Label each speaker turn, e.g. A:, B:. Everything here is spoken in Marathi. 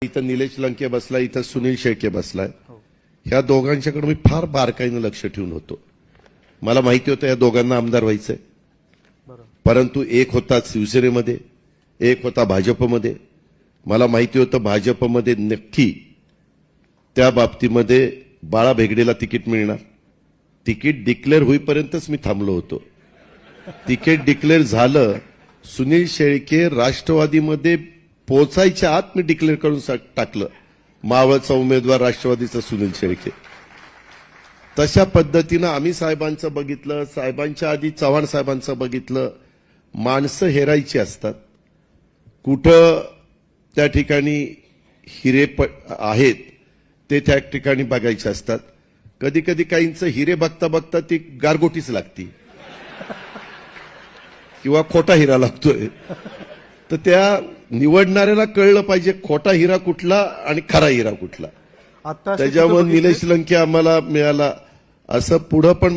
A: इथं निलेश लंके बसलाय, इथं सुनील शेळके बसलाय. ह्या दोघांच्याकडे मी फार बारकाईनं लक्ष ठेवून होतो. मला माहिती होतं या दोघांना आमदार व्हायचंय, परंतु एक होता शिवसेनेमध्ये, एक होता भाजपमध्ये. मला माहिती होतं भाजपमध्ये नक्की त्या बाबतीमध्ये बाळा भेगडेला तिकीट मिळणार. तिकीट डिक्लेअर होईपर्यंतच मी थांबलो होतो. तिकीट डिक्लेअर झालं, सुनील शेळके राष्ट्रवादीमध्ये पोहोचायच्या आत मी डिक्लेअर करून टाकलं, मावळचा उमेदवार राष्ट्रवादीचा सुनील शेळके. तशा पद्धतीनं आम्ही साहेबांचं बघितलं, साहेबांच्या आधी चव्हाण साहेबांचं बघितलं. माणसं हेरायची असतात, कुठं त्या ठिकाणी हिरे आहेत ते त्या ठिकाणी बघायचे असतात. कधी कधी काहींचं हिरे बघता बघता ती गारगोटीच लागती किंवा खोटा हिरा लागतोय. तर त्या निवडणाऱ्याला कळलं पाहिजे खोटा हिरा कुठला आणि खरा हिरा कुठला. त्याच्यामुळे निलेश लंके आम्हाला मिळाला. असं पुढं पण